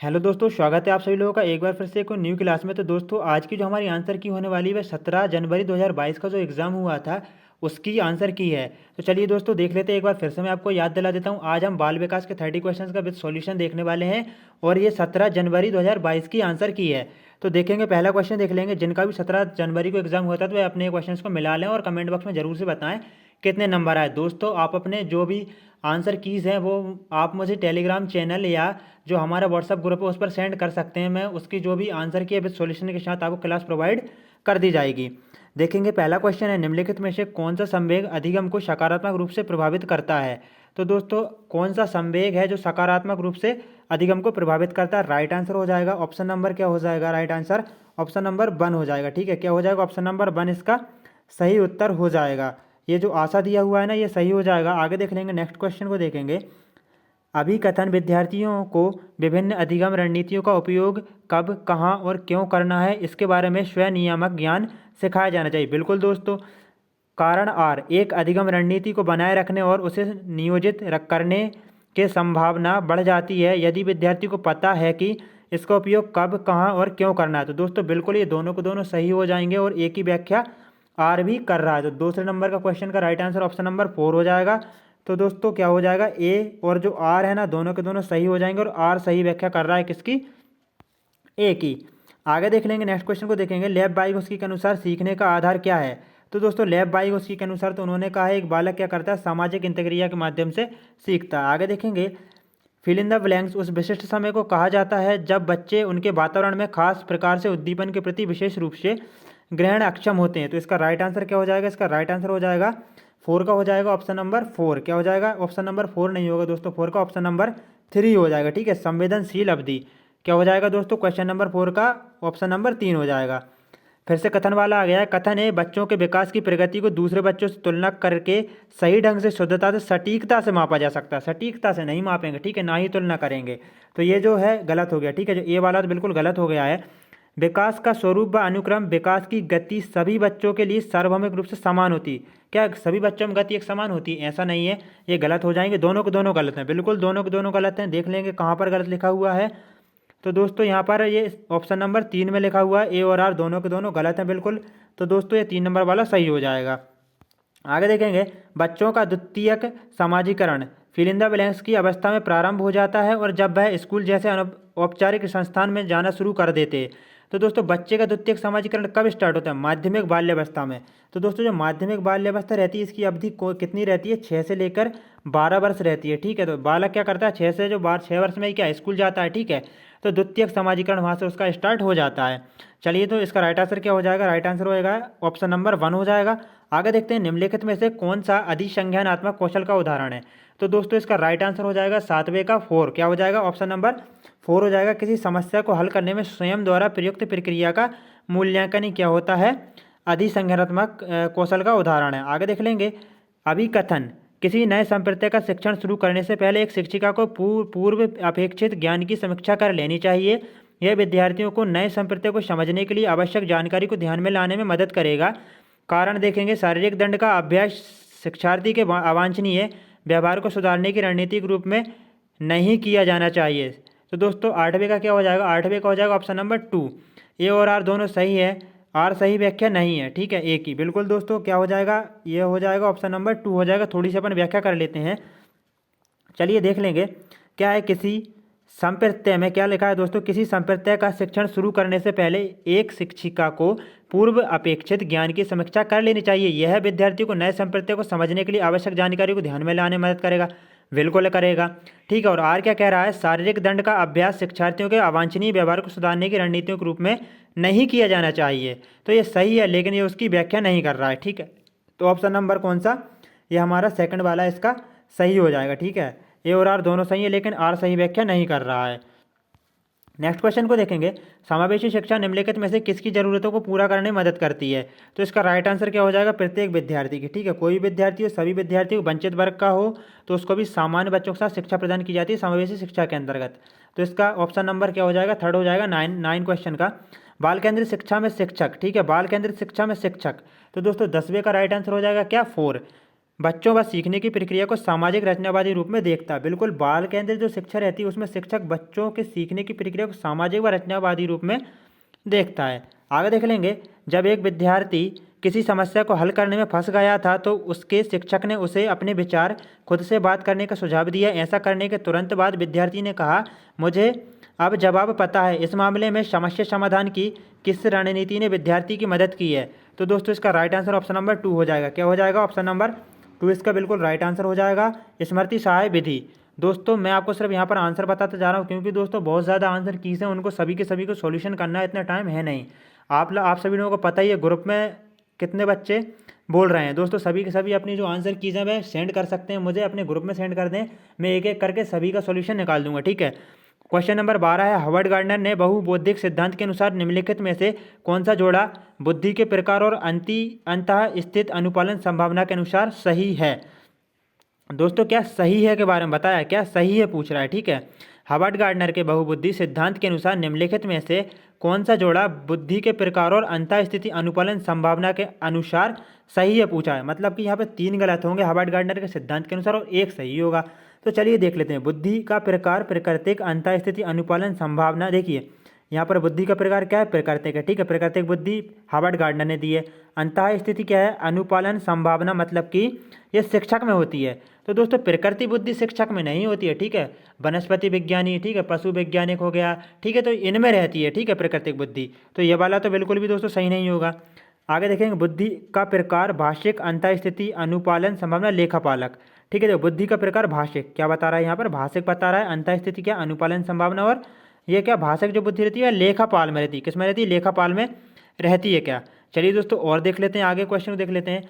Hello दोस्तों, स्वागत है आप सभी लोगों का एक बार फिर से एक न्यू क्लास में। तो दोस्तों, आज की जो हमारी आंसर की होने वाली है वह 17 जनवरी 2022 का जो एग्ज़ाम हुआ था उसकी आंसर की है। तो चलिए दोस्तों, देख लेते हैं। एक बार फिर से मैं आपको याद दिला देता हूँ। आज हम बाल विकास के 30 क्वेश्चंस का विद सॉल्यूशन देखने वाले हैं और ये 17 जनवरी 2022 की आंसर की है। तो देखेंगे, पहला क्वेश्चन देख लेंगे। जिनका भी 17 जनवरी को एग्जाम हुआ था तो वे अपने क्वेश्चन को मिला लें और कमेंट बॉक्स में जरूर से बताएं कितने नंबर आए। दोस्तों, आप अपने जो भी आंसर कीज़ हैं वो आप मुझे टेलीग्राम चैनल या जो हमारा व्हाट्सअप ग्रुप है उस पर सेंड कर सकते हैं। मैं उसकी जो भी आंसर की है विद सॉल्यूशन के साथ आपको क्लास प्रोवाइड कर दी जाएगी। देखेंगे, पहला क्वेश्चन है, निम्नलिखित में से कौन सा संवेग अधिगम को सकारात्मक रूप से प्रभावित करता है। तो दोस्तों, कौन सा संवेग है जो सकारात्मक रूप से अधिगम को प्रभावित करता है। राइट आंसर हो जाएगा ऑप्शन नंबर क्या हो जाएगा, राइट आंसर ऑप्शन नंबर 1 हो जाएगा। ठीक है, क्या हो जाएगा, ऑप्शन नंबर 1 इसका सही उत्तर हो जाएगा। ये जो आशा दिया हुआ है ना, ये सही हो जाएगा। आगे देख लेंगे, नेक्स्ट क्वेश्चन को देखेंगे। अभिकथन विद्यार्थियों को विभिन्न अधिगम रणनीतियों का उपयोग कब, कहाँ और क्यों करना है, इसके बारे में स्वनियामक ज्ञान सिखाया जाना चाहिए। बिल्कुल दोस्तों, कारण आर, एक अधिगम रणनीति को बनाए रखने और उसे नियोजित करने की संभावना बढ़ जाती है यदि विद्यार्थी को पता है कि इसका उपयोग कब, कहाँ और क्यों करना है। तो दोस्तों, बिल्कुल ये दोनों को दोनों सही हो जाएंगे और एक ही व्याख्या आर भी कर रहा है। तो दूसरे नंबर का क्वेश्चन का राइट आंसर ऑप्शन नंबर 4 हो जाएगा। तो दोस्तों, क्या हो जाएगा, ए और जो आर है ना, दोनों के दोनों सही हो जाएंगे और आर सही व्याख्या कर रहा है किसकी, ए की। आगे देख लेंगे, नेक्स्ट क्वेश्चन को देखेंगे। लेब वाइगोत्स्की के अनुसार सीखने का आधार क्या है। तो दोस्तों, लेब वाइगोत्स्की के अनुसार तो उन्होंने कहा है एक बालक क्या करता है, सामाजिक इंतक्रिया के माध्यम से सीखता है। आगे देखेंगे, फिल इन द ब्लैंक्स उस विशिष्ट समय को कहा जाता है जब बच्चे उनके वातावरण में खास प्रकार से उद्दीपन के प्रति विशेष रूप से ग्रहण अक्षम होते हैं। तो इसका राइट आंसर क्या हो जाएगा, इसका राइट आंसर हो जाएगा 4 का हो जाएगा ऑप्शन नंबर 4। क्या हो जाएगा, ऑप्शन नंबर 4 नहीं होगा दोस्तों, 4 का ऑप्शन नंबर 3 हो जाएगा। ठीक है, संवेदनशील अवधि क्या हो जाएगा दोस्तों, क्वेश्चन नंबर 4 का ऑप्शन नंबर 3 हो जाएगा। फिर से कथन वाला आ गया है। कथन है, बच्चों के विकास की प्रगति को दूसरे बच्चों से तुलना करके सही ढंग से, शुद्धता से, सटीकता से मापा जा सकता है। सटीकता से नहीं मापेंगे, ठीक है, ना ही तुलना करेंगे। तो ये जो है गलत हो गया। ठीक है, जो ये वाला तो बिल्कुल गलत हो गया है। विकास का स्वरूप व अनुक्रम, विकास की गति सभी बच्चों के लिए सार्वभौमिक रूप से समान होती। क्या सभी बच्चों में गति एक समान होती है, ऐसा नहीं है। ये गलत हो जाएंगे, दोनों के दोनों गलत हैं, बिल्कुल दोनों के दोनों गलत हैं। देख लेंगे कहाँ पर गलत लिखा हुआ है। तो दोस्तों, यहाँ पर ये ऑप्शन नंबर 3 में लिखा हुआ है, ए और आर दोनों के दोनों गलत हैं बिल्कुल। तो दोस्तों, ये 3 नंबर वाला सही हो जाएगा। आगे देखेंगे, बच्चों का द्वितीयक समाजीकरण फिल इन द ब्लैंक्स की अवस्था में प्रारंभ हो जाता है और जब वह स्कूल जैसे औपचारिक संस्थान में जाना शुरू कर देते हैं। तो दोस्तों, बच्चे का द्वितीयक समाजीकरण कब स्टार्ट होता है, माध्यमिक बाल्यावस्था में। तो दोस्तों, जो माध्यमिक बाल्यावस्था रहती है इसकी अवधि कितनी रहती है, 6 से लेकर 12 वर्ष रहती है। ठीक है, तो बालक क्या करता है, 6 से जो 6 वर्ष में ही क्या स्कूल जाता है। ठीक है, तो द्वितीयक समाजीकरण वहाँ से उसका स्टार्ट हो जाता है। चलिए, तो इसका राइट आंसर क्या हो जाएगा, राइट आंसर होएगा ऑप्शन नंबर 1 हो जाएगा। आगे देखते हैं, निम्नलिखित में से कौन सा अधिसंज्ञानात्मक कौशल का उदाहरण है। तो दोस्तों, इसका राइट आंसर हो जाएगा 7वें का 4। क्या हो जाएगा, ऑप्शन नंबर 4 हो जाएगा। किसी समस्या को हल करने में स्वयं द्वारा प्रयुक्त प्रक्रिया का मूल्यांकन ही क्या होता है, अधिसंज्ञानात्मक कौशल का उदाहरण है। आगे देख लेंगे, अभिकथन, किसी नए संप्रदाय का शिक्षण शुरू करने से पहले एक शिक्षिका को पूर्व अपेक्षित ज्ञान की समीक्षा कर लेनी चाहिए। यह विद्यार्थियों को नए संप्रदाय को समझने के लिए आवश्यक जानकारी को ध्यान में लाने में मदद करेगा। कारण देखेंगे, शारीरिक दंड का अभ्यास शिक्षार्थी के अवांछनीय व्यवहार को सुधारने की रणनीतिक रूप में नहीं किया जाना चाहिए। तो दोस्तों, 8वें का क्या हो जाएगा, 8वें का हो जाएगा ऑप्शन नंबर 2। ए और आर दोनों सही है, आर सही व्याख्या नहीं है। ठीक है, ए की बिल्कुल दोस्तों क्या हो जाएगा, ये हो जाएगा ऑप्शन नंबर 2 हो जाएगा। थोड़ी सी अपन व्याख्या कर लेते हैं। चलिए देख लेंगे, क्या है, किसी संप्रदाय में क्या लिखा है दोस्तों, किसी संप्रदाय का शिक्षण शुरू करने से पहले एक शिक्षिका को पूर्व अपेक्षित ज्ञान की समीक्षा कर लेनी चाहिए। यह विद्यार्थी को नए संप्रदाय को समझने के लिए आवश्यक जानकारी को ध्यान में लाने में मदद करेगा। बिल्कुल करेगा। ठीक है, और आर क्या कह रहा है, शारीरिक दंड का अभ्यास शिक्षार्थियों के अवांछनीय व्यवहार को सुधारने की रणनीतियों के रूप में नहीं किया जाना चाहिए। तो ये सही है, लेकिन ये उसकी व्याख्या नहीं कर रहा है। ठीक है, तो ऑप्शन नंबर कौन सा, ये हमारा सेकंड वाला इसका सही हो जाएगा। ठीक है, ए और आर दोनों सही है, लेकिन आर सही व्याख्या नहीं कर रहा है। नेक्स्ट क्वेश्चन को देखेंगे, समावेशी शिक्षा निम्नलिखित में से किसकी जरूरतों को पूरा करने में मदद करती है। तो इसका राइट आंसर क्या हो जाएगा, प्रत्येक विद्यार्थी की। ठीक है, कोई भी विद्यार्थी हो, सभी विद्यार्थी को, वंचित वर्ग का हो तो उसको भी सामान्य बच्चों के साथ शिक्षा प्रदान की जाती है समावेशी शिक्षा के अंतर्गत। तो इसका ऑप्शन नंबर क्या हो जाएगा, 3rd हो जाएगा 9 क्वेश्चन का। बाल केंद्रित शिक्षा में शिक्षक, ठीक है, बाल केंद्रित शिक्षा में शिक्षक। तो दोस्तों 10वें का राइट आंसर हो जाएगा क्या, 4। बच्चों व सीखने की प्रक्रिया को सामाजिक रचनावादी रूप में देखता है। बिल्कुल, बाल केंद्रित जो शिक्षा रहती है उसमें शिक्षक बच्चों के सीखने की प्रक्रिया को सामाजिक व रचनावादी रूप में देखता है। आगे देख लेंगे, जब एक विद्यार्थी किसी समस्या को हल करने में फंस गया था तो उसके शिक्षक ने उसे अपने विचार खुद से बात करने का सुझाव दिया। ऐसा करने के तुरंत बाद विद्यार्थी ने कहा, मुझे अब जवाब पता है। इस मामले में समस्या समाधान की किस रणनीति ने विद्यार्थी की मदद की है? तो दोस्तों इसका राइट आंसर ऑप्शन नंबर 2 हो जाएगा। क्या हो जाएगा? ऑप्शन नंबर 2 इसका बिल्कुल राइट आंसर हो जाएगा, स्मृति सहाय विधि। दोस्तों मैं आपको सिर्फ यहाँ पर आंसर बताते जा रहा हूँ क्योंकि दोस्तों बहुत ज़्यादा आंसर कीज हैं, उनको सभी के सभी को सॉल्यूशन करना है, इतना टाइम है नहीं। आप सभी लोगों को पता ही है ग्रुप में कितने बच्चे बोल रहे हैं। दोस्तों सभी के सभी अपनी जो आंसर कीज हैं वह सेंड कर सकते हैं, मुझे अपने ग्रुप में सेंड कर दें, मैं एक एक करके सभी का सॉल्यूशन निकाल दूंगा। ठीक है, क्वेश्चन नंबर 12 है, हार्वर्ड गार्डनर ने बहुबौद्धिक सिद्धांत के अनुसार निम्नलिखित में से कौन सा जोड़ा बुद्धि के प्रकार और अंतः स्थित अनुपालन संभावना के अनुसार सही है? दोस्तों क्या सही है के बारे में बताया, क्या सही है पूछ रहा है। ठीक है, हार्वर्ड गार्डनर के बहुबुद्धि सिद्धांत के अनुसार निम्नलिखित में से कौन सा जोड़ा बुद्धि के प्रकार और अंतः स्थिति अनुपालन संभावना के अनुसार सही है पूछा है। मतलब कि यहाँ पे 3 गलत होंगे हार्वर्ड गार्डनर के सिद्धांत के अनुसार और 1 सही होगा। तो चलिए देख लेते हैं। बुद्धि का प्रकार प्राकृतिक, अंतः स्थिति अनुपालन संभावना। देखिए यहाँ पर बुद्धि का प्रकार क्या है? प्राकृतिक है। ठीक है, प्राकृतिक बुद्धि हार्वर्ड गार्डनर ने दी है। अंतः स्थिति क्या है? अनुपालन संभावना, मतलब कि ये शिक्षक में होती है। तो दोस्तों प्रकृति बुद्धि शिक्षक में नहीं होती है। ठीक है, वनस्पति विज्ञानी, ठीक है, पशु वैज्ञानिक हो गया, ठीक है, तो इनमें रहती है। ठीक है, प्राकृतिक बुद्धि। तो ये वाला तो बिल्कुल भी दोस्तों सही नहीं होगा। आगे देखेंगे, बुद्धि का प्रकार भाषिक, अंतः स्थिति अनुपालन संभावना लेखापालक। ठीक है, तो बुद्धि का प्रकार भाषिक क्या बता रहा है यहाँ पर? भाषिक बता रहा है। अंतः स्थिति क्या? अनुपालन संभावना। और ये क्या भाषिक जो बुद्धि रहती है लेखापाल में रहती है। किस में रहती है? लेखापाल में रहती है क्या? चलिए दोस्तों और देख लेते हैं, आगे क्वेश्चन देख लेते हैं।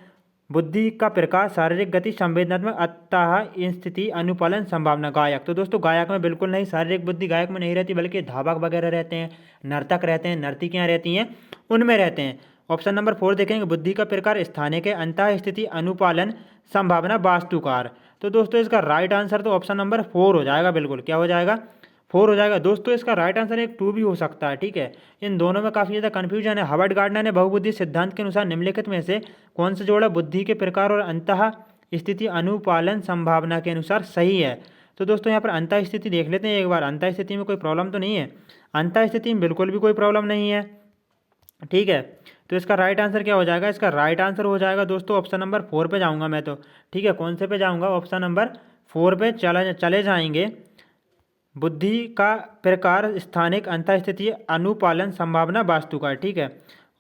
बुद्धि का प्रकार शारीरिक गति, संवेदनात्मक, अतः स्थिति अनुपालन संभावना गायक। तो दोस्तों गायक में बिल्कुल नहीं, शारीरिक बुद्धि गायक में नहीं रहती, बल्कि धावक वगैरह रहते हैं, नर्तक रहते हैं, नर्तिकियाँ रहती हैं, उनमें रहते हैं। ऑप्शन नंबर 4 देखेंगे, बुद्धि का प्रकार स्थानिक है, अंतः स्थिति अनुपालन संभावना वास्तुकार। तो दोस्तों इसका राइट आंसर तो ऑप्शन नंबर 4 हो जाएगा। बिल्कुल क्या हो जाएगा? 4 हो जाएगा। दोस्तों इसका राइट आंसर एक 2 भी हो सकता है। ठीक है, इन दोनों में काफ़ी ज़्यादा कन्फ्यूजन है। हार्वर्ड गार्डनर ने बहुबुद्धि सिद्धांत के अनुसार निम्नलिखित में से कौन सा जोड़ा बुद्धि के प्रकार और अंतः स्थिति अनुपालन संभावना के अनुसार सही है? तो दोस्तों यहाँ पर अंतः स्थिति देख लेते हैं एक बार। अंतः स्थिति में कोई प्रॉब्लम तो नहीं है? अंतः स्थिति में बिल्कुल भी कोई प्रॉब्लम नहीं है। ठीक है, तो इसका राइट आंसर क्या हो जाएगा? इसका राइट आंसर हो जाएगा दोस्तों ऑप्शन नंबर 4 पे जाऊँगा मैं तो। ठीक है, कौन से पे जाऊँगा? ऑप्शन नंबर 4 पे चले जाएंगे। बुद्धि का प्रकार स्थानिक, अंतः स्थिति अनुपालन संभावना वास्तुकार। ठीक है,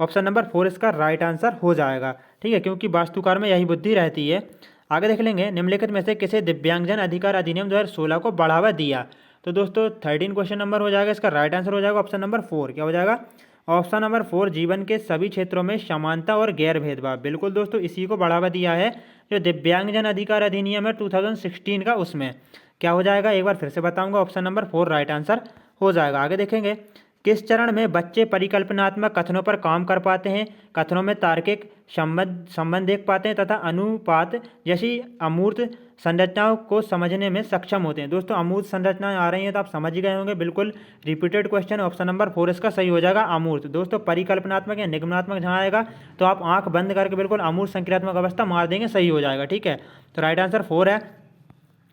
ऑप्शन नंबर 4 इसका राइट आंसर हो जाएगा। ठीक है, क्योंकि वास्तुकार में यही बुद्धि रहती है। आगे देख लेंगे, निम्नलिखित में से किसे दिव्यांगजन अधिकार अधिनियम 2016 को बढ़ावा दिया? तो दोस्तों 13 क्वेश्चन नंबर हो जाएगा, इसका राइट आंसर हो जाएगा ऑप्शन नंबर 4। क्या हो जाएगा? ऑप्शन नंबर 4, जीवन के सभी क्षेत्रों में समानता और गैर भेदभाव। बिल्कुल दोस्तों इसी को बढ़ावा दिया है जो दिव्यांगजन अधिकार अधिनियम है 2016 का, उसमें क्या हो जाएगा एक बार फिर से बताऊंगा, ऑप्शन नंबर 4 राइट आंसर हो जाएगा। आगे देखेंगे, किस चरण में बच्चे परिकल्पनात्मक कथनों पर काम कर पाते हैं? कथनों में तार्किक संबंध देख पाते हैं तथा अनुपात जैसी अमूर्त संरचनाओं को समझने में सक्षम होते हैं। दोस्तों अमूर्त संरचनाएं आ रही हैं तो आप समझ ही गए होंगे, बिल्कुल रिपीटेड क्वेश्चन, ऑप्शन नंबर 4 इसका सही हो जाएगा अमूर्त। दोस्तों परिकल्पनात्मक या निगमनात्मक जहाँ आएगा तो आप आंख बंद करके बिल्कुल अमूर्त संक्रियात्मक अवस्था मार देंगे, सही हो जाएगा। ठीक है, तो राइट आंसर 4 है।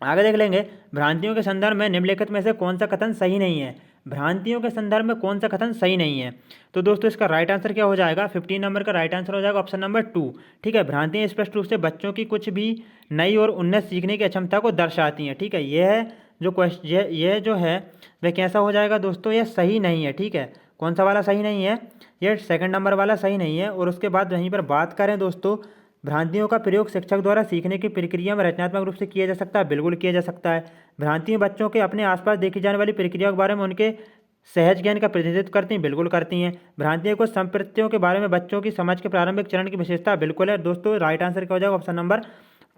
आगे देख लेंगे, भ्रांतियों के संदर्भ में निम्नलिखित में से कौन सा कथन सही नहीं है? भ्रांतियों के संदर्भ में कौन सा कथन सही नहीं है? तो दोस्तों इसका राइट आंसर क्या हो जाएगा? 15 नंबर का राइट आंसर हो जाएगा ऑप्शन नंबर 2। ठीक है, भ्रांतियाँ स्पष्ट रूप से बच्चों की कुछ भी नई और उन्नत सीखने की अक्षमता को दर्शाती हैं। ठीक है, यह है जो क्वेश्चन, यह जो है वह कैसा हो जाएगा दोस्तों? यह सही नहीं है। ठीक है, कौन सा वाला सही नहीं है? यह 2nd नंबर वाला सही नहीं है। और उसके बाद वहीं पर बात करें दोस्तों, भ्रांतियों का प्रयोग शिक्षक द्वारा सीखने की प्रक्रिया में रचनात्मक रूप से किया जा सकता है। बिल्कुल किया जा सकता है। भ्रांतियाँ बच्चों के अपने आसपास देखी जाने वाली प्रक्रिया के बारे में उनके सहज ज्ञान का प्रतिनिधित्व करती हैं। बिल्कुल करती हैं। भ्रांतियों को संप्रत्यों के बारे में बच्चों की समझ के प्रारंभिक चरण की विशेषता। बिल्कुल है दोस्तों, राइट आंसर क्या हो जाएगा? ऑप्शन नंबर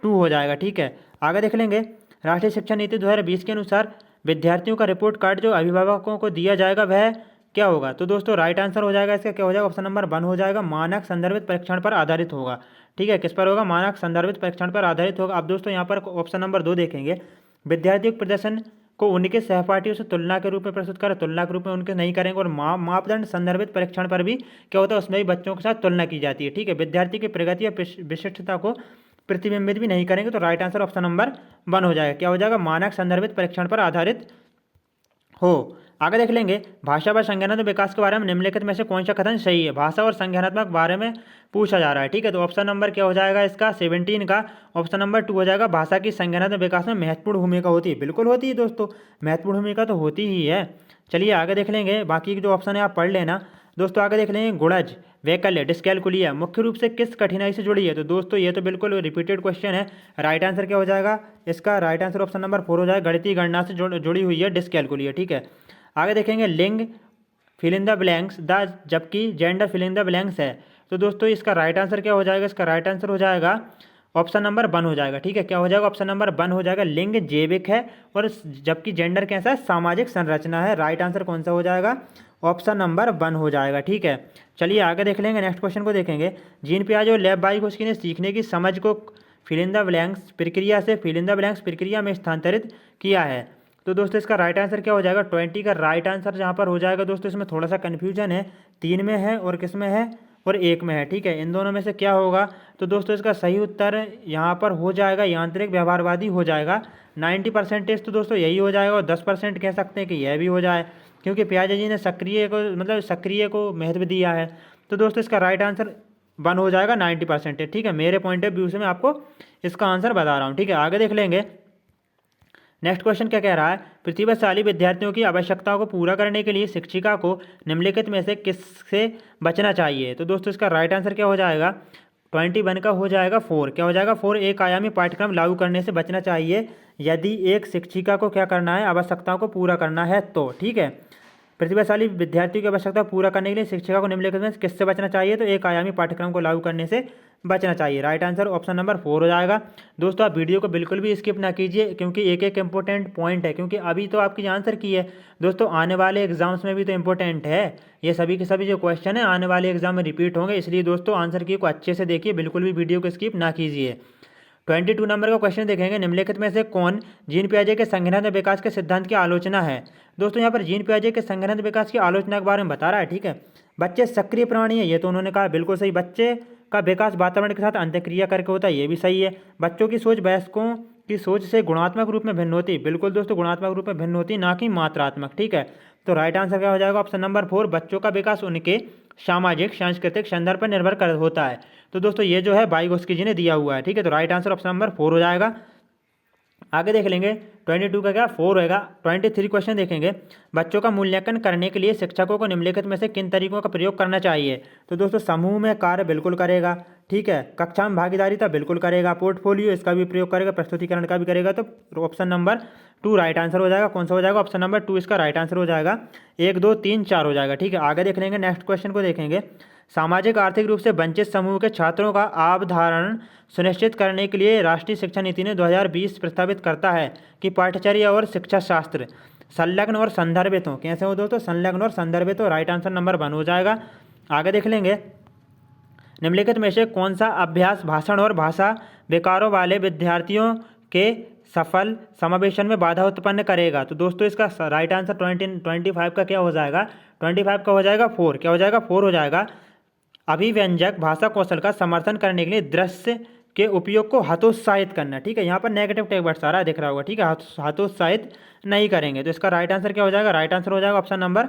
2 हो जाएगा। ठीक है, आगे देख लेंगे, राष्ट्रीय शिक्षा नीति 2020 के अनुसार विद्यार्थियों का रिपोर्ट कार्ड जो अभिभावकों को दिया जाएगा वह क्या होगा? तो दोस्तों राइट आंसर हो जाएगा इसका, क्या हो जाएगा? ऑप्शन नंबर 1 हो जाएगा, मानक संदर्भित परीक्षण पर आधारित होगा। ठीक है, किस पर होगा? मानक संदर्भित परीक्षण पर आधारित होगा। अब दोस्तों यहाँ पर ऑप्शन नंबर 2 देखेंगे, विद्यार्थियों के प्रदर्शन को उनके सहपाठियों से तुलना के रूप में प्रस्तुत करें। तुलना के रूप में उनके नहीं करेंगे। और मापदंड संदर्भित परीक्षण पर भी क्या होता है? उसमें भी बच्चों के साथ तुलना की जाती है। ठीक है, विद्यार्थी की प्रगति या विशिष्टता को प्रतिबिंबित भी नहीं करेंगे। तो राइट आंसर ऑप्शन नंबर 1 हो जाएगा। क्या हो जाएगा? मानक संदर्भित परीक्षण पर आधारित हो। आगे देख लेंगे, भाषा व संज्ञानात्मक विकास के बारे में निम्नलिखित में से कौन सा कथन सही है? भाषा और संज्ञानात्मक बारे में पूछा जा रहा है, ठीक है। तो ऑप्शन नंबर क्या हो जाएगा इसका? 17 का ऑप्शन नंबर 2 हो जाएगा। भाषा की संज्ञानात्मक विकास में महत्वपूर्ण भूमिका होती है। बिल्कुल होती है दोस्तों, महत्वपूर्ण भूमिका तो होती ही है। चलिए आगे देख लेंगे, बाकी के जो ऑप्शन है आप पढ़ लेना। दोस्तों आगे देख लेंगे, गुणज, वैकल्य, डिस्कैलकुलिया मुख्य रूप से किस कठिनाई से जुड़ी है? तो दोस्तों ये तो बिल्कुल रिपीटेड क्वेश्चन है। राइट आंसर क्या हो जाएगा इसका? राइट आंसर ऑप्शन नंबर 4 हो जाएगा। गणितीय गणना से जुड़ी हुई है डिस्कैलकुलिया, ठीक है। आगे देखेंगे, लिंग fill in the blanks the, जबकि gender fill in the blanks है। तो दोस्तों इसका राइट आंसर क्या हो जाएगा? इसका राइट आंसर हो जाएगा ऑप्शन नंबर 1 हो जाएगा, ठीक है। क्या हो जाएगा? ऑप्शन नंबर 1 हो जाएगा। लिंग जैविक है और जबकि जेंडर कैसा है? सामाजिक संरचना है। राइट आंसर कौन सा हो जाएगा? ऑप्शन नंबर 1 हो जाएगा, ठीक है। चलिए आगे देख लेंगे, नेक्स्ट क्वेश्चन को देखेंगे। जीन पियाजे और लेव बाइकोस्की ने सीखने की समझ को फिल इन द ब्लैंक्स प्रक्रिया से फिल इन द ब्लैंक्स प्रक्रिया में स्थानांतरित किया है। तो दोस्तों इसका राइट आंसर क्या हो जाएगा? 20 का राइट आंसर जहाँ पर हो जाएगा दोस्तों, इसमें थोड़ा सा कन्फ्यूजन है, 3 में है और किस में है? और 1 में है, ठीक है। इन दोनों में से क्या होगा? तो दोस्तों इसका सही उत्तर यहाँ पर हो जाएगा यांत्रिक व्यवहारवादी हो जाएगा। 90% तो दोस्तों यही हो जाएगा और 10% कह सकते हैं कि यह भी हो जाए, क्योंकि पियाजे जी ने सक्रिय को महत्व दिया है। तो दोस्तों इसका राइट आंसर 1 हो जाएगा 90%, ठीक है। मेरे पॉइंट ऑफ व्यू से मैं आपको इसका आंसर बता रहा हूँ, ठीक है। आगे देख लेंगे, नेक्स्ट क्वेश्चन क्या कह रहा है? प्रतिभाशाली विद्यार्थियों की आवश्यकताओं को पूरा करने के लिए शिक्षिका को निम्नलिखित में से किससे बचना चाहिए? तो दोस्तों इसका राइट आंसर क्या हो जाएगा? 21 का हो जाएगा 4। क्या हो जाएगा? 4 एक आयामी पाठ्यक्रम लागू करने से बचना चाहिए यदि एक शिक्षिका को क्या करना है? आवश्यकताओं को पूरा करना है, तो ठीक है। प्रतिभाशाली विद्यार्थियों की आवश्यकता पूरा करने के लिए शिक्षिका को निम्नलिखित में किससे बचना चाहिए? तो एक आयामी पाठ्यक्रम को लागू करने से बचना चाहिए। राइट आंसर ऑप्शन नंबर 4 हो जाएगा। दोस्तों आप वीडियो को बिल्कुल भी स्किप ना कीजिए, क्योंकि एक एक इंपॉर्टेंट पॉइंट है, क्योंकि अभी तो आपकी आंसर की है दोस्तों, आने वाले एग्जाम्स में भी तो इंपॉर्टेंट है। ये सभी के सभी जो क्वेश्चन है आने वाले एग्जाम में रिपीट होंगे, इसलिए दोस्तों आंसर की को अच्छे से देखिए, बिल्कुल भी वीडियो को स्किप ना कीजिए। 22 नंबर का क्वेश्चन देखेंगे, निम्नलिखित में से कौन जीन पियाजे के संघनन विकास के सिद्धांत की आलोचना है? दोस्तों यहाँ पर जीन पियाजे के संघनन विकास की आलोचना के बारे में बता रहा है, ठीक है। बच्चे सक्रिय प्राणी है, ये तो उन्होंने कहा, बिल्कुल सही। बच्चे का विकास वातावरण के साथ अंतःक्रिया करके होता है, ये भी सही है। बच्चों की सोच वयस्कों की सोच से गुणात्मक रूप में भिन्न होती है, बिल्कुल दोस्तों गुणात्मक रूप में भिन्न होती है, ना कि मात्रात्मक, ठीक है। तो राइट आंसर क्या हो जाएगा? ऑप्शन नंबर 4, बच्चों का विकास उनके सामाजिक सांस्कृतिक संदर्भ पर निर्भर कर होता है। तो दोस्तों ये जो है वाइगोस्की जी ने दिया हुआ है, ठीक है। तो राइट आंसर ऑप्शन नंबर 4 हो जाएगा। आगे देख लेंगे, 22 का क्या 4 होगा। 23 क्वेश्चन देखेंगे, बच्चों का मूल्यांकन करने के लिए शिक्षकों को निम्नलिखित में से किन तरीकों का प्रयोग करना चाहिए? तो दोस्तों समूह में कार्य बिल्कुल करेगा, ठीक है। कक्षा में भागीदारिता बिल्कुल करेगा, पोर्टफोलियो इसका भी प्रयोग करेगा, प्रस्तुतिकरण का भी करेगा। तो ऑप्शन नंबर 2 राइट आंसर हो जाएगा। कौन सा हो जाएगा? ऑप्शन नंबर 2 इसका राइट आंसर हो जाएगा। 1 2 3 4 हो जाएगा, ठीक है। आगे देख लेंगे, नेक्स्ट क्वेश्चन को देखेंगे, सामाजिक आर्थिक रूप से वंचित समूह के छात्रों का अवधारण सुनिश्चित करने के लिए राष्ट्रीय शिक्षा नीति ने 2020 प्रस्तावित करता है कि पाठ्यचर्या और शिक्षा शास्त्र संलग्न और संदर्भित हो। कैसे हो दोस्तों? संलग्न और संदर्भित हो। राइट आंसर नंबर 1 हो जाएगा। आगे देख लेंगे, निम्नलिखित में से कौन सा अभ्यास भाषण और भाषा विकारों वाले विद्यार्थियों के सफल समावेशन में बाधा उत्पन्न करेगा? तो दोस्तों इसका राइट आंसर 25 का क्या हो जाएगा? 25 का हो जाएगा 4। क्या हो जाएगा? 4 हो जाएगा। अभिव्यंजक भाषा कौशल का समर्थन करने के लिए दृश्य के उपयोग को हतोत्साहित करना, ठीक है। यहाँ पर नेगेटिव टेक वर्ड सारा दिख रहा होगा, ठीक है। हतोत्साहित नहीं करेंगे। तो इसका राइट आंसर क्या हो जाएगा? राइट आंसर हो जाएगा ऑप्शन नंबर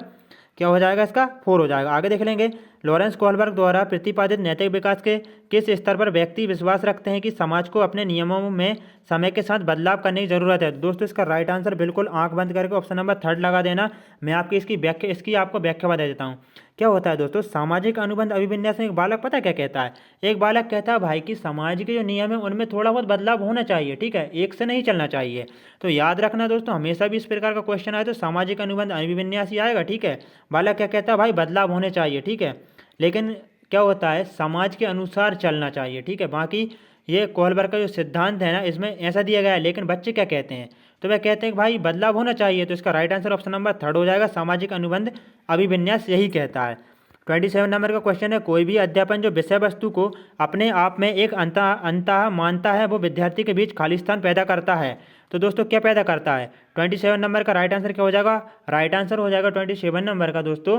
क्या हो जाएगा? इसका 4 हो जाएगा। आगे देख लेंगे, लॉरेंस कोहलबर्ग द्वारा प्रतिपादित नैतिक विकास के किस स्तर पर व्यक्ति विश्वास रखते हैं कि समाज को अपने नियमों में समय के साथ बदलाव करने की जरूरत है? दोस्तों इसका राइट आंसर बिल्कुल आंख बंद करके ऑप्शन नंबर 3 लगा देना। मैं आपकी इसकी आपको व्याख्या बता देता हूँ। क्या होता है दोस्तों, सामाजिक अनुबंध अभिविन्यास में एक बालक पता क्या कहता है? एक बालक कहता है भाई कि समाज के जो नियम है उनमें थोड़ा बहुत बदलाव होना चाहिए, ठीक है, एक से नहीं चलना चाहिए। तो याद रखना दोस्तों, हमेशा भी इस प्रकार का क्वेश्चन आए तो सामाजिक अनुबंध अभिविन्यास ही आएगा, ठीक है। बालक क्या कहता है? भाई बदलाव होने चाहिए, ठीक है, लेकिन क्या होता है, समाज के अनुसार चलना चाहिए, ठीक है। बाकी ये कोहलबर्ग का जो सिद्धांत है ना, इसमें ऐसा दिया गया है, लेकिन बच्चे क्या कहते हैं? तो वह कहते हैं कि भाई बदलाव होना चाहिए। तो इसका राइट आंसर ऑप्शन नंबर 3 हो जाएगा। सामाजिक अनुबंध अभिविन्यास यही कहता है। 27 नंबर का क्वेश्चन है, कोई भी अध्यापन जो विषय वस्तु को अपने आप में एक अंतः मानता है वो विद्यार्थी के बीच खाली स्थान पैदा करता है। तो दोस्तों क्या पैदा करता है? 27 नंबर का राइट आंसर क्या हो जाएगा? राइट आंसर हो जाएगा 27 नंबर का दोस्तों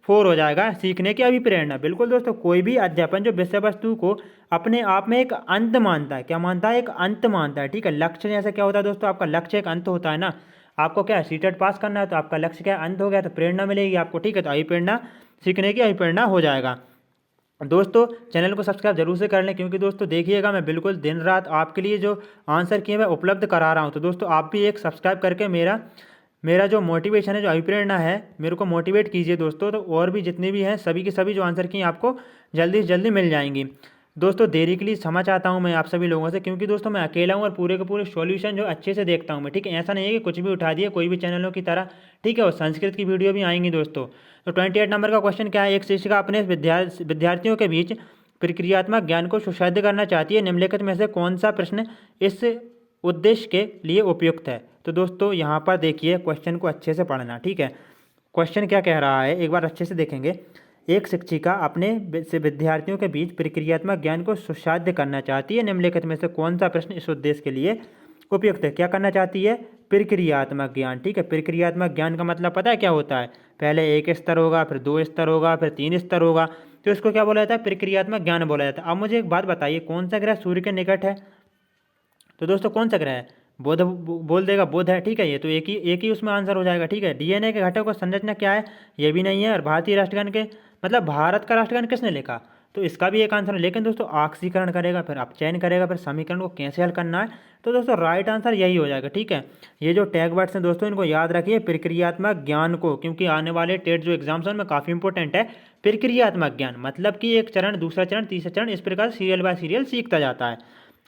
4 हो जाएगा, सीखने की अभिप्रेरणा। बिल्कुल दोस्तों, कोई भी अध्यापन जो विषय वस्तु को अपने आप में एक अंत मानता है, क्या मानता है? एक अंत मानता है। ठीक है, लक्ष्य जैसे क्या होता है दोस्तों, आपका लक्ष्य एक अंत होता है ना। आपको क्या है, सीटेट पास करना है तो आपका लक्ष्य क्या है? अंत हो गया, तो प्रेरणा मिलेगी आपको। ठीक है, तो अभिप्रेरणा सीखने की अभिप्रेरणा हो जाएगा। दोस्तों चैनल को सब्सक्राइब जरूर से कर लें, क्योंकि दोस्तों देखिएगा मैं बिल्कुल दिन रात आपके लिए जो आंसर किए मैं उपलब्ध करा रहा हूं। तो दोस्तों आप भी एक सब्सक्राइब करके मेरा मेरा जो मोटिवेशन है, जो अभिप्रेरणा है, मेरे को मोटिवेट कीजिए दोस्तों। तो और भी जितने भी हैं सभी के सभी जो आंसर किए आपको जल्दी से जल्दी मिल जाएंगी। दोस्तों देरी के लिए क्षमा चाहता हूं मैं आप सभी लोगों से, क्योंकि दोस्तों मैं अकेला हूं और पूरे के पूरे सॉल्यूशन जो अच्छे से देखता हूं मैं। ठीक है, ऐसा नहीं है कि कुछ भी उठा दिए कोई भी चैनलों की तरह। ठीक है, और संस्कृत की वीडियो भी आएंगी दोस्तों। तो 28 नंबर का क्वेश्चन क्या है, एक शिक्षिका अपने विद्यार्थियों के बीच प्रक्रियात्मक ज्ञान को सुशाध्य करना चाहती है, निम्नलिखित में से कौन सा प्रश्न इस उद्देश्य के लिए उपयुक्त है? तो दोस्तों यहाँ पर देखिए, क्वेश्चन को अच्छे से पढ़ना। ठीक है, क्वेश्चन क्या कह रहा है एक बार अच्छे से देखेंगे। एक शिक्षिका अपने विद्यार्थियों के बीच प्रक्रियात्मक ज्ञान को सुसाध्य करना चाहती है, निम्नलिखित में से कौन सा प्रश्न इस उद्देश्य के लिए उपयुक्त है? क्या करना चाहती है? प्रक्रियात्मक ज्ञान। ठीक है, प्रक्रियात्मक ज्ञान का मतलब पता है क्या होता है? पहले एक स्तर होगा, फिर 2 स्तर होगा, फिर 3 स्तर होगा, तो इसको क्या बोला जाता है? प्रक्रियात्मक ज्ञान बोला जाता है। अब मुझे एक बात बताइए, कौन सा ग्रह सूर्य के निकट है? तो दोस्तों कौन सा ग्रह है? बुध बोल देगा, बुध है। ठीक है, ये तो एक ही उसमें आंसर हो जाएगा। ठीक है, डीएनए के घटक और संरचना क्या है? ये भी नहीं है। और भारतीय राष्ट्रगान के मतलब भारत का राष्ट्रगान किसने लिखा? तो इसका भी एक आंसर है। लेकिन दोस्तों ऑक्सीकरण करेगा, फिर अपचयन करेगा, फिर समीकरण को कैसे हल करना है, तो दोस्तों राइट आंसर यही हो जाएगा। ठीक है, ये जो टैग वर्ड्स हैं दोस्तों इनको याद रखिए, प्रक्रियात्मक ज्ञान को, क्योंकि आने वाले टेट जो एग्जाम्स हैं उनमें काफ़ी इंपॉर्टेंट है। प्रक्रियात्मक ज्ञान मतलब कि एक चरण, दूसरा चरण, तीसरा चरण, इस प्रकार सीरियल बाय सीरियल सीखता जाता है।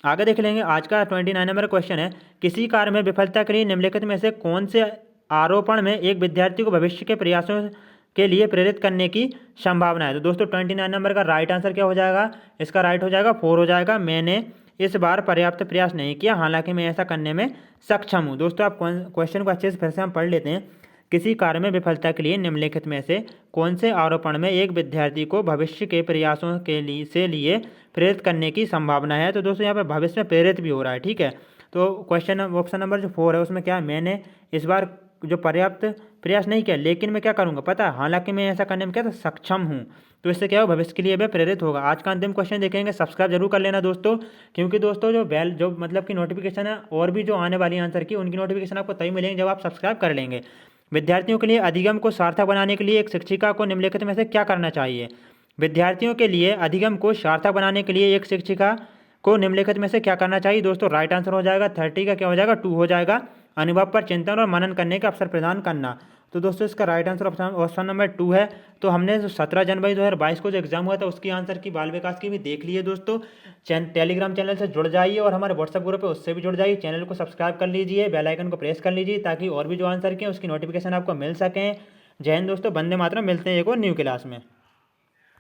आगे देख लेंगे। आज का 29 नंबर क्वेश्चन है, किसी कार्य में विफलता के लिए निम्नलिखित में से कौन से आरोपण में एक विद्यार्थी को भविष्य के प्रयासों के लिए प्रेरित करने की संभावना है? तो दोस्तों 29 नंबर का राइट आंसर क्या हो जाएगा? इसका राइट हो जाएगा 4 हो जाएगा। मैंने इस बार पर्याप्त प्रयास नहीं किया, हालांकि मैं ऐसा करने में सक्षम हूँ। दोस्तों आप क्वेश्चन को अच्छे से फिर से हम पढ़ लेते हैं। किसी कार्य में विफलता के लिए निम्नलिखित में से कौन से आरोपण में एक विद्यार्थी को भविष्य के प्रयासों के लिए प्रेरित करने की संभावना है? तो दोस्तों यहाँ पर भविष्य में प्रेरित भी हो रहा है। ठीक है, तो क्वेश्चन ऑप्शन नंबर जो 4 है उसमें क्या है? मैंने इस बार जो पर्याप्त प्रयास नहीं किया, लेकिन मैं क्या करूँगा पता है, हालांकि मैं ऐसा करने में क्या सक्षम हूँ। तो इससे क्या हो, भविष्य के लिए भी प्रेरित होगा। आज का अंतिम क्वेश्चन देखेंगे, सब्सक्राइब जरूर कर लेना दोस्तों, क्योंकि दोस्तों जो मतलब की नोटिफिकेशन है और भी जो आने वाली आंसर की उनकी नोटिफिकेशन आपको तभी मिलेंगे जब आप सब्सक्राइब कर लेंगे। विद्यार्थियों के लिए अधिगम को सार्थक बनाने के लिए एक शिक्षिका को निम्नलिखित में से क्या करना चाहिए? विद्यार्थियों के लिए अधिगम को सार्थक बनाने के लिए एक शिक्षिका को निम्नलिखित में से क्या करना चाहिए? दोस्तों राइट आंसर हो जाएगा 30 का क्या हो जाएगा? 2 हो जाएगा। अनुभव पर चिंतन और मनन करने का अवसर प्रदान करना। तो दोस्तों इसका राइट आंसर ऑप्शन नंबर 2 है। तो हमने जो 17 जनवरी 2022 को जो एग्जाम हुआ था उसकी आंसर की बाल विकास की भी देख लिए दोस्तों। टेलीग्राम चैनल से जुड़ जाइए और हमारे व्हाट्सएप ग्रुप है उससे भी जुड़ जाइए। चैनल को सब्सक्राइब कर लीजिए, बेल आइकन को प्रेस कर लीजिए, ताकि और भी जो आंसर किए उसकी नोटिफिकेशन आपको मिल सकें। जय हिंद दोस्तों, वंदे मातरम। मिलते हैं एक और न्यू क्लास में।